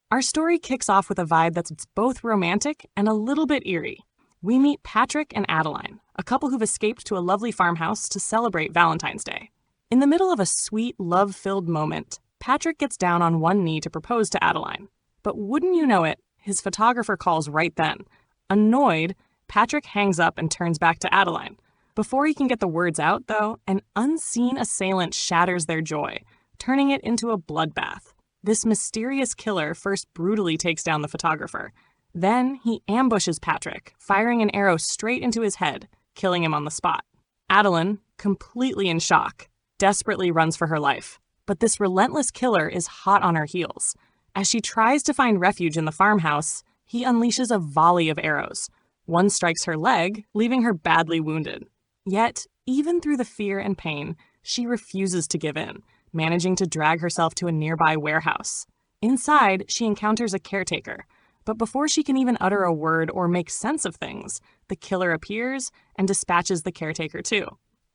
Our story kicks off with a vibe that's both romantic and a little bit eerie. We meet Patrick and Adeline, a couple who've escaped to a lovely farmhouse to celebrate Valentine's Day. In the middle of a sweet, love-filled moment, Patrick gets down on one knee to propose to Adeline. But wouldn't you know it, his photographer calls right then. Annoyed, Patrick hangs up and turns back to Adeline. Before he can get the words out, though, an unseen assailant shatters their joy, turning it into a bloodbath. This mysterious killer first brutally takes down the photographer. Then he ambushes Patrick, firing an arrow straight into his head, killing him on the spot. Adeline, completely in shock, desperately runs for her life. But this relentless killer is hot on her heels. As she tries to find refuge in the farmhouse, he unleashes a volley of arrows. One strikes her leg, leaving her badly wounded. Yet, even through the fear and pain, she refuses to give in, managing to drag herself to a nearby warehouse. Inside, she encounters a caretaker. But before she can even utter a word or make sense of things, the killer appears and dispatches the caretaker too.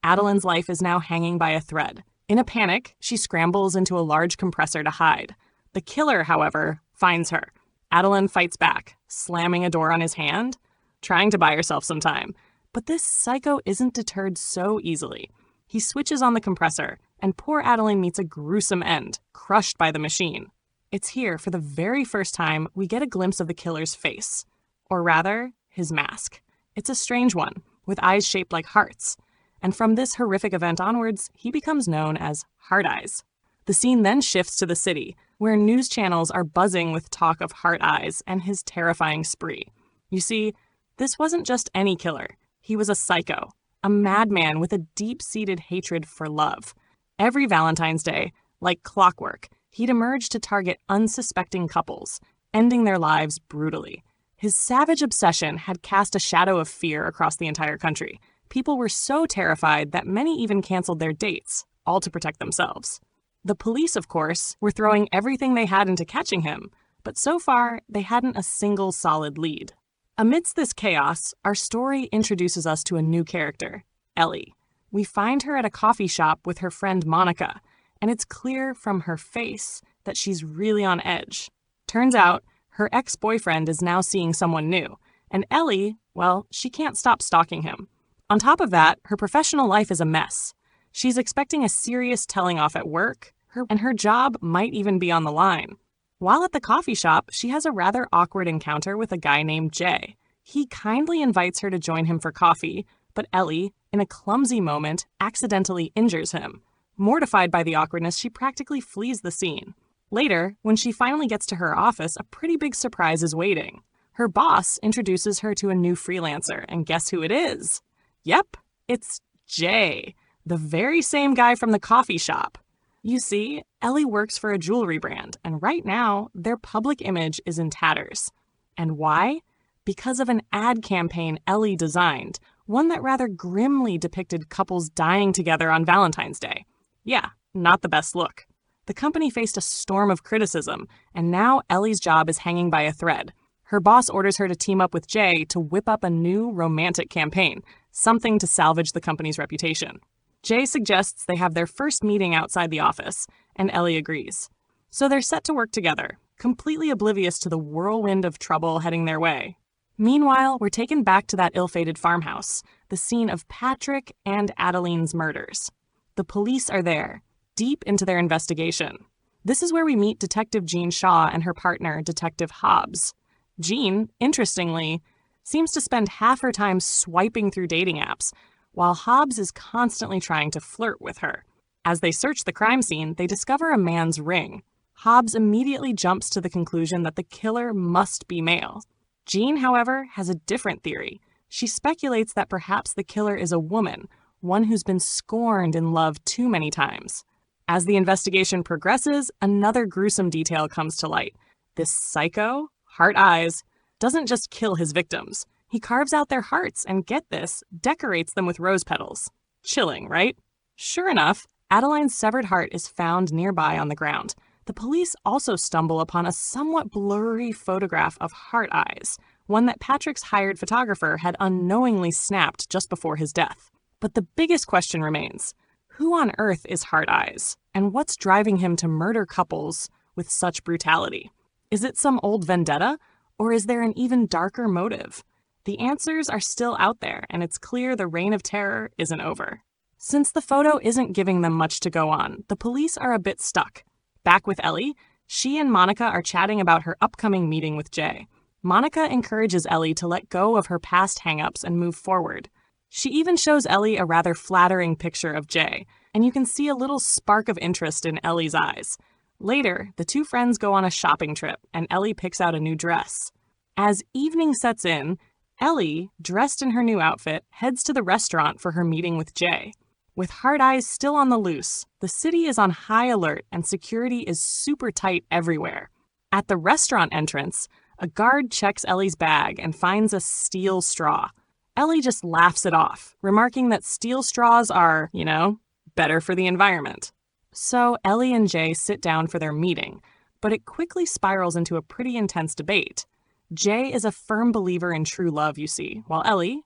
Adeline's life is now hanging by a thread. In a panic, she scrambles into a large compressor to hide. The killer, however, finds her. Adeline fights back, slamming a door on his hand, trying to buy herself some time. But this psycho isn't deterred so easily. He switches on the compressor, and poor Adeline meets a gruesome end, crushed by the machine. It's here, for the very first time, we get a glimpse of the killer's face. Or rather, his mask. It's a strange one, with eyes shaped like hearts. And from this horrific event onwards, he becomes known as Heart Eyes. The scene then shifts to the city, where news channels are buzzing with talk of Heart Eyes and his terrifying spree. You see, this wasn't just any killer. He was a psycho, a madman with a deep-seated hatred for love. Every Valentine's Day, like clockwork, he'd emerge to target unsuspecting couples, ending their lives brutally. His savage obsession had cast a shadow of fear across the entire country. People were so terrified that many even canceled their dates, all to protect themselves. The police, of course, were throwing everything they had into catching him, but so far, they hadn't a single solid lead. Amidst this chaos, our story introduces us to a new character, Ellie. We find her at a coffee shop with her friend Monica, and it's clear from her face that she's really on edge. Turns out, her ex-boyfriend is now seeing someone new, and Ellie, well, she can't stop stalking him. On top of that, her professional life is a mess. She's expecting a serious telling off at work, and her job might even be on the line. While at the coffee shop, she has a rather awkward encounter with a guy named Jay. He kindly invites her to join him for coffee, but Ellie, in a clumsy moment, accidentally injures him. Mortified by the awkwardness, she practically flees the scene. Later, when she finally gets to her office, a pretty big surprise is waiting. Her boss introduces her to a new freelancer, and guess who it is? Yep, it's Jay, the very same guy from the coffee shop. You see, Ellie works for a jewelry brand, and right now, their public image is in tatters. And why? Because of an ad campaign Ellie designed, one that rather grimly depicted couples dying together on Valentine's Day. Yeah, not the best look. The company faced a storm of criticism, and now Ellie's job is hanging by a thread. Her boss orders her to team up with Jay to whip up a new romantic campaign, something to salvage the company's reputation. Jay suggests they have their first meeting outside the office, and Ellie agrees. So they're set to work together, completely oblivious to the whirlwind of trouble heading their way. Meanwhile, we're taken back to that ill-fated farmhouse, the scene of Patrick and Adeline's murders. The police are there, deep into their investigation. This is where we meet Detective Jean Shaw and her partner, Detective Hobbs. Jean, interestingly, seems to spend half her time swiping through dating apps, while Hobbs is constantly trying to flirt with her. As they search the crime scene, they discover a man's ring. Hobbs immediately jumps to the conclusion that the killer must be male. Jean, however, has a different theory. She speculates that perhaps the killer is a woman, one who's been scorned in love too many times. As the investigation progresses, another gruesome detail comes to light. This psycho, Heart Eyes, doesn't just kill his victims. He carves out their hearts and, get this, decorates them with rose petals. Chilling, right? Sure enough, Adeline's severed heart is found nearby on the ground. The police also stumble upon a somewhat blurry photograph of Heart Eyes, one that Patrick's hired photographer had unknowingly snapped just before his death. But the biggest question remains, who on earth is Heart Eyes, and what's driving him to murder couples with such brutality? Is it some old vendetta? Or is there an even darker motive? The answers are still out there, and it's clear the reign of terror isn't over. Since the photo isn't giving them much to go on, the police are a bit stuck. Back with Ellie, she and Monica are chatting about her upcoming meeting with Jay. Monica encourages Ellie to let go of her past hang-ups and move forward. She even shows Ellie a rather flattering picture of Jay, and you can see a little spark of interest in Ellie's eyes. Later, the two friends go on a shopping trip, and Ellie picks out a new dress. As evening sets in, Ellie, dressed in her new outfit, heads to the restaurant for her meeting with Jay. With Hard Eyes still on the loose, the city is on high alert and security is super tight everywhere. At the restaurant entrance, a guard checks Ellie's bag and finds a steel straw. Ellie just laughs it off, remarking that steel straws are, better for the environment. So Ellie and Jay sit down for their meeting, but it quickly spirals into a pretty intense debate. Jay is a firm believer in true love, you see, while Ellie,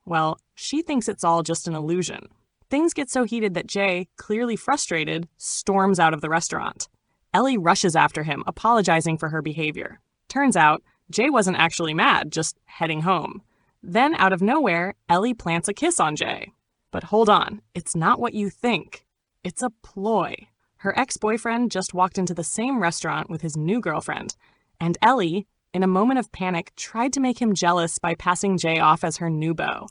she thinks it's all just an illusion. Things get so heated that Jay, clearly frustrated, storms out of the restaurant. Ellie rushes after him, apologizing for her behavior. Turns out, Jay wasn't actually mad, just heading home. Then, out of nowhere, Ellie plants a kiss on Jay. But hold on, it's not what you think. It's a ploy. Her ex-boyfriend just walked into the same restaurant with his new girlfriend, and Ellie, in a moment of panic, tried to make him jealous by passing Jay off as her new beau.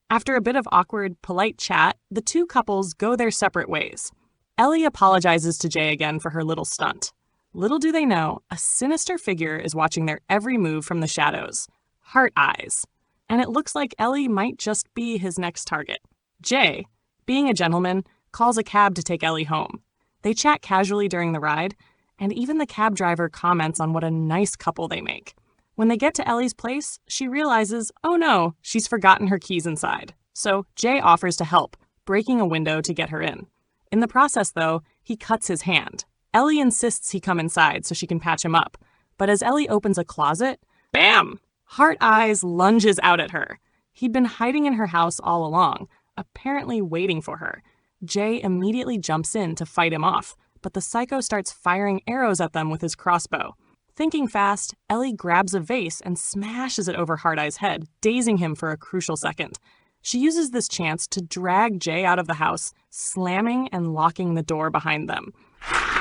After a bit of awkward, polite chat, the two couples go their separate ways. Ellie apologizes to Jay again for her little stunt. Little do they know, a sinister figure is watching their every move from the shadows. Heart Eyes. And it looks like Ellie might just be his next target. Jay, being a gentleman, calls a cab to take Ellie home. They chat casually during the ride, and even the cab driver comments on what a nice couple they make. When they get to Ellie's place, she realizes, oh no, she's forgotten her keys inside. So Jay offers to help, breaking a window to get her in. In the process, though, he cuts his hand. Ellie insists he come inside so she can patch him up. But as Ellie opens a closet, bam! Heart Eyes lunges out at her. He'd been hiding in her house all along, apparently waiting for her. Jay immediately jumps in to fight him off, but the psycho starts firing arrows at them with his crossbow. Thinking fast, Ellie grabs a vase and smashes it over Hard Eye's head, dazing him for a crucial second. She uses this chance to drag Jay out of the house, slamming and locking the door behind them.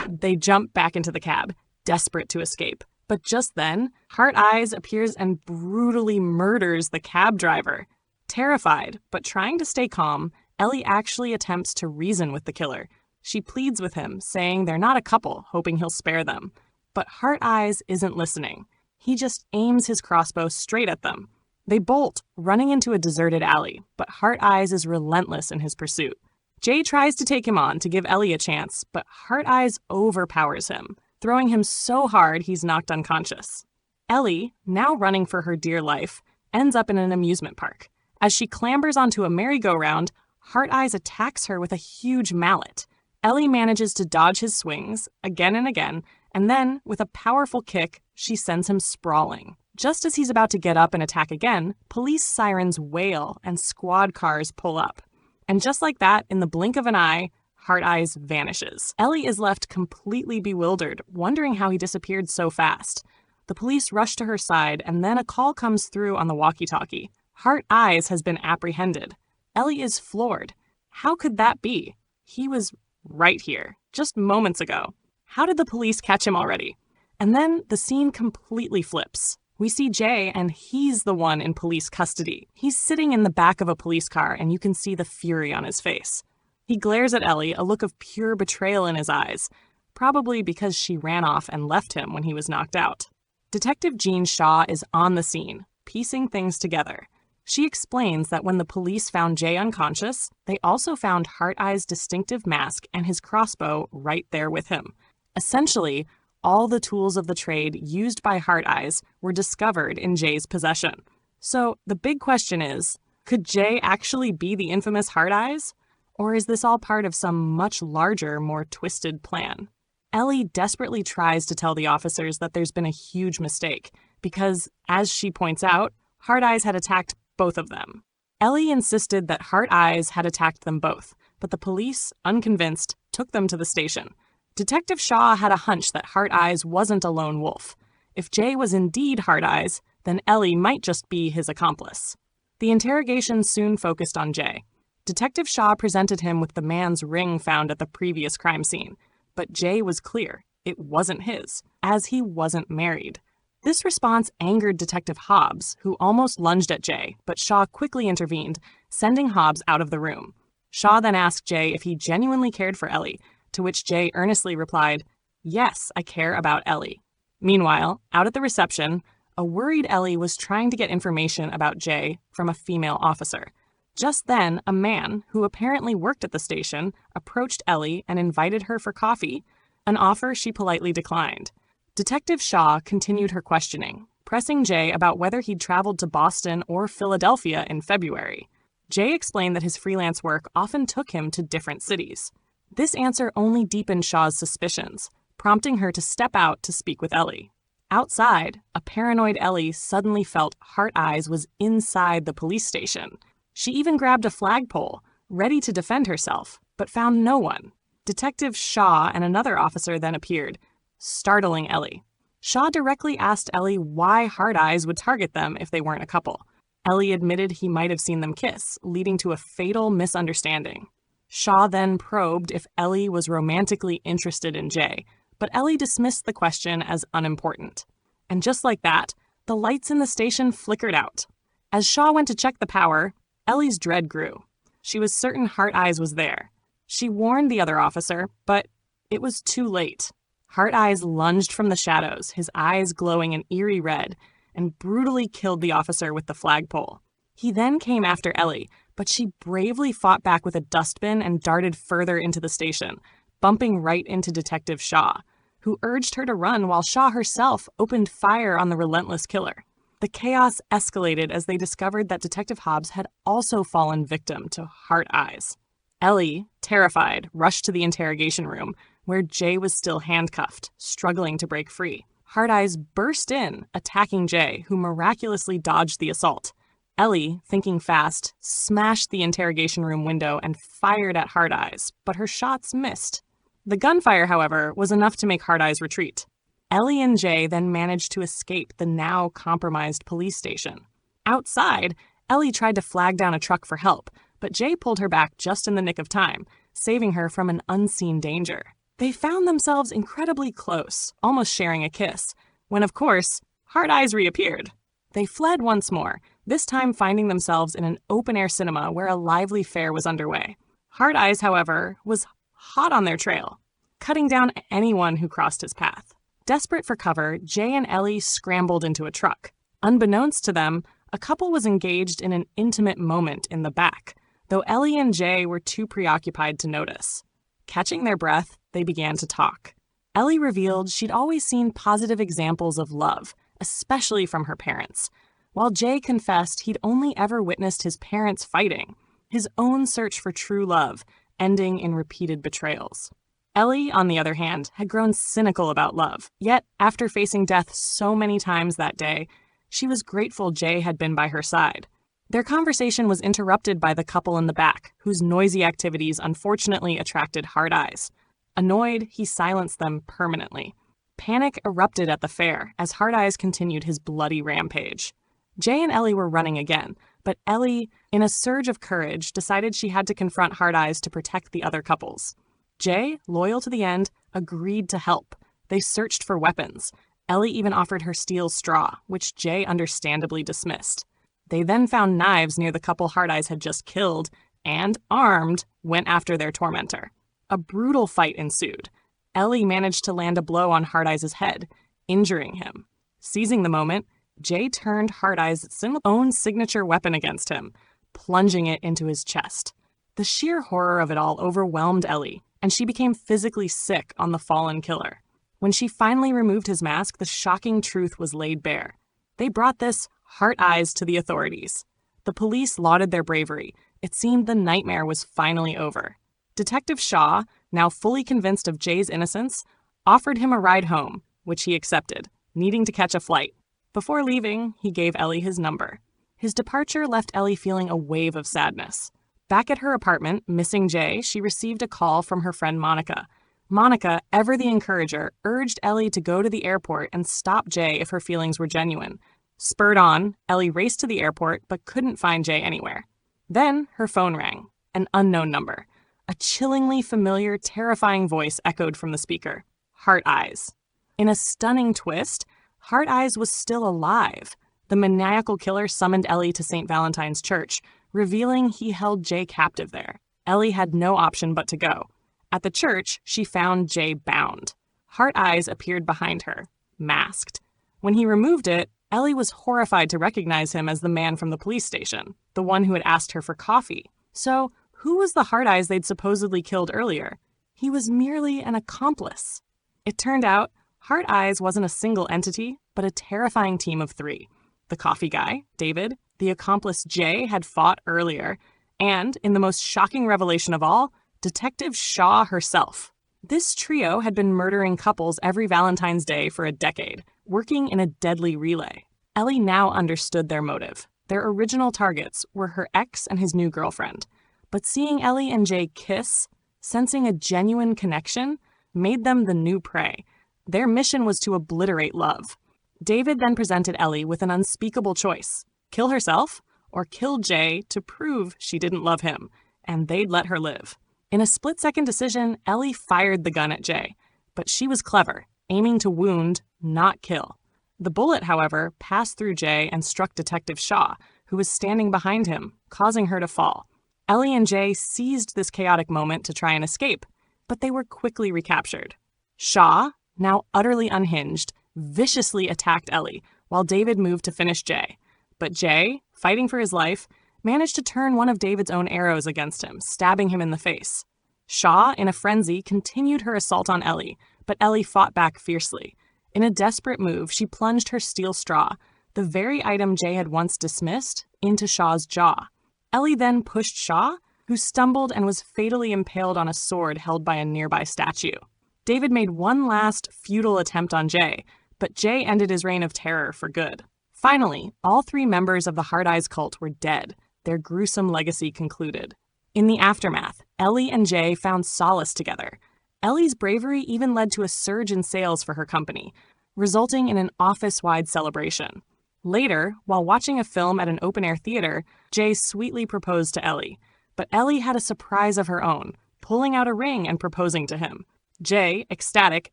They jump back into the cab, desperate to escape. But just then, Heart Eyes appears and brutally murders the cab driver. Terrified, but trying to stay calm, Ellie actually attempts to reason with the killer. She pleads with him, saying they're not a couple, hoping he'll spare them. But Heart Eyes isn't listening. He just aims his crossbow straight at them. They bolt, running into a deserted alley, but Heart Eyes is relentless in his pursuit. Jay tries to take him on to give Ellie a chance, but Heart Eyes overpowers him, throwing him so hard he's knocked unconscious. Ellie, now running for her dear life, ends up in an amusement park. As she clambers onto a merry-go-round, Heart Eyes attacks her with a huge mallet. Ellie manages to dodge his swings again and again, and then, with a powerful kick, she sends him sprawling. Just as he's about to get up and attack again, police sirens wail and squad cars pull up. And just like that, in the blink of an eye, Heart Eyes vanishes. Ellie is left completely bewildered, wondering how he disappeared so fast. The police rush to her side, and then a call comes through on the walkie-talkie. Heart Eyes has been apprehended. Ellie is floored. How could that be? He was right here, just moments ago. How did the police catch him already? And then the scene completely flips. We see Jay, and he's the one in police custody. He's sitting in the back of a police car, and you can see the fury on his face. He glares at Ellie, a look of pure betrayal in his eyes, probably because she ran off and left him when he was knocked out. Detective Jean Shaw is on the scene, piecing things together. She explains that when the police found Jay unconscious, they also found Heart Eye's distinctive mask and his crossbow right there with him. Essentially, all the tools of the trade used by Heart Eyes were discovered in Jay's possession. So the big question is, could Jay actually be the infamous Heart Eyes? Or is this all part of some much larger, more twisted plan? Ellie desperately tries to tell the officers that there's been a huge mistake, because, as she points out, Heart Eyes had attacked both of them. Ellie insisted that Heart Eyes had attacked them both, but the police, unconvinced, took them to the station. Detective Shaw had a hunch that Heart Eyes wasn't a lone wolf. If Jay was indeed Hard Eyes, then Ellie might just be his accomplice. The interrogation soon focused on Jay. Detective Shaw presented him with the man's ring found at the previous crime scene, but Jay was clear it wasn't his, as he wasn't married. This response angered Detective Hobbs, who almost lunged at Jay, but Shaw quickly intervened, sending Hobbs out of the room. Shaw then asked Jay if he genuinely cared for Ellie, to which Jay earnestly replied, "Yes, I care about Ellie." Meanwhile, out at the reception, a worried Ellie was trying to get information about Jay from a female officer. Just then, a man, who apparently worked at the station, approached Ellie and invited her for coffee, an offer she politely declined. Detective Shaw continued her questioning, pressing Jay about whether he'd traveled to Boston or Philadelphia in February. Jay explained that his freelance work often took him to different cities. This answer only deepened Shaw's suspicions, prompting her to step out to speak with Ellie. Outside, a paranoid Ellie suddenly felt Heart Eyes was inside the police station. She even grabbed a flagpole, ready to defend herself, but found no one. Detective Shaw and another officer then appeared, startling Ellie. Shaw directly asked Ellie why Hard Eyes would target them if they weren't a couple. Ellie admitted he might have seen them kiss, leading to a fatal misunderstanding. Shaw then probed if Ellie was romantically interested in Jay, but Ellie dismissed the question as unimportant. And just like that, the lights in the station flickered out. As Shaw went to check the power, Ellie's dread grew. She was certain Heart Eyes was there. She warned the other officer, but it was too late. Heart Eyes lunged from the shadows, his eyes glowing an eerie red, and brutally killed the officer with the flagpole. He then came after Ellie, but she bravely fought back with a dustbin and darted further into the station, bumping right into Detective Shaw, who urged her to run while Shaw herself opened fire on the relentless killer. The chaos escalated as they discovered that Detective Hobbs had also fallen victim to Heart Eyes. Ellie, terrified, rushed to the interrogation room, where Jay was still handcuffed, struggling to break free. Heart Eyes burst in, attacking Jay, who miraculously dodged the assault. Ellie, thinking fast, smashed the interrogation room window and fired at Heart Eyes, but her shots missed. The gunfire, however, was enough to make Heart Eyes retreat. Ellie and Jay then managed to escape the now compromised police station. Outside, Ellie tried to flag down a truck for help, but Jay pulled her back just in the nick of time, saving her from an unseen danger. They found themselves incredibly close, almost sharing a kiss, when, of course, Heart Eyes reappeared. They fled once more, this time finding themselves in an open-air cinema where a lively fair was underway. Heart Eyes, however, was hot on their trail, cutting down anyone who crossed his path. Desperate for cover, Jay and Ellie scrambled into a truck. Unbeknownst to them, a couple was engaged in an intimate moment in the back, though Ellie and Jay were too preoccupied to notice. Catching their breath, they began to talk. Ellie revealed she'd always seen positive examples of love, especially from her parents, while Jay confessed he'd only ever witnessed his parents fighting, his own search for true love, ending in repeated betrayals. Ellie, on the other hand, had grown cynical about love, yet after facing death so many times that day, she was grateful Jay had been by her side. Their conversation was interrupted by the couple in the back, whose noisy activities unfortunately attracted Heart Eyes. Annoyed, he silenced them permanently. Panic erupted at the fair as Heart Eyes continued his bloody rampage. Jay and Ellie were running again, but Ellie, in a surge of courage, decided she had to confront Heart Eyes to protect the other couples. Jay, loyal to the end, agreed to help. They searched for weapons. Ellie even offered her steel straw, which Jay understandably dismissed. They then found knives near the couple Heart Eyes had just killed, and, armed, went after their tormentor. A brutal fight ensued. Ellie managed to land a blow on Heart Eyes' head, injuring him. Seizing the moment, Jay turned Heart Eyes' own signature weapon against him, plunging it into his chest. The sheer horror of it all overwhelmed Ellie, and she became physically sick on the fallen killer. When she finally removed his mask, the shocking truth was laid bare. They brought this Heart Eyes to the authorities. The police lauded their bravery. It seemed the nightmare was finally over. Detective Shaw, now fully convinced of Jay's innocence, offered him a ride home, which he accepted, needing to catch a flight. Before leaving, he gave Ellie his number. His departure left Ellie feeling a wave of sadness. Back at her apartment, missing Jay, she received a call from her friend Monica. Monica, ever the encourager, urged Ellie to go to the airport and stop Jay if her feelings were genuine. Spurred on, Ellie raced to the airport but couldn't find Jay anywhere. Then her phone rang, an unknown number. A chillingly familiar, terrifying voice echoed from the speaker. Heart Eyes. In a stunning twist, Heart Eyes was still alive. The maniacal killer summoned Ellie to St. Valentine's Church, revealing he held Jay captive there. Ellie had no option but to go. At the church, she found Jay bound. Heart Eyes appeared behind her, masked. When he removed it, Ellie was horrified to recognize him as the man from the police station, the one who had asked her for coffee. So, who was the Heart Eyes they'd supposedly killed earlier? He was merely an accomplice. It turned out, Heart Eyes wasn't a single entity, but a terrifying team of three. The coffee guy, David, the accomplice Jay had fought earlier, and, in the most shocking revelation of all, Detective Shaw herself. This trio had been murdering couples every Valentine's Day for a decade, working in a deadly relay. Ellie now understood their motive. Their original targets were her ex and his new girlfriend. But seeing Ellie and Jay kiss, sensing a genuine connection, made them the new prey. Their mission was to obliterate love. David then presented Ellie with an unspeakable choice: kill herself or kill Jay to prove she didn't love him, and they'd let her live. In a split-second decision, Ellie fired the gun at Jay, but she was clever, aiming to wound, not kill. The bullet, however, passed through Jay and struck Detective Shaw, who was standing behind him, causing her to fall. Ellie and Jay seized this chaotic moment to try and escape, but they were quickly recaptured. Shaw, now utterly unhinged, viciously attacked Ellie, while David moved to finish Jay. But Jay, fighting for his life, managed to turn one of David's own arrows against him, stabbing him in the face. Shaw, in a frenzy, continued her assault on Ellie, but Ellie fought back fiercely. In a desperate move, she plunged her steel straw, the very item Jay had once dismissed, into Shaw's jaw. Ellie then pushed Shaw, who stumbled and was fatally impaled on a sword held by a nearby statue. David made one last, futile attempt on Jay, but Jay ended his reign of terror for good. Finally, all three members of the Heart Eyes cult were dead, their gruesome legacy concluded. In the aftermath, Ellie and Jay found solace together. Ellie's bravery even led to a surge in sales for her company, resulting in an office-wide celebration. Later, while watching a film at an open-air theater, Jay sweetly proposed to Ellie. But Ellie had a surprise of her own, pulling out a ring and proposing to him. Jay, ecstatic,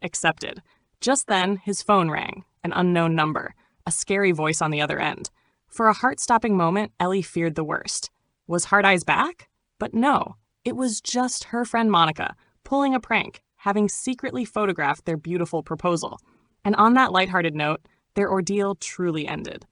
accepted. Just then, his phone rang, an unknown number, a scary voice on the other end. For a heart-stopping moment, Ellie feared the worst. Was Heart Eyes back? But no, it was just her friend Monica, pulling a prank, having secretly photographed their beautiful proposal. And on that lighthearted note, their ordeal truly ended.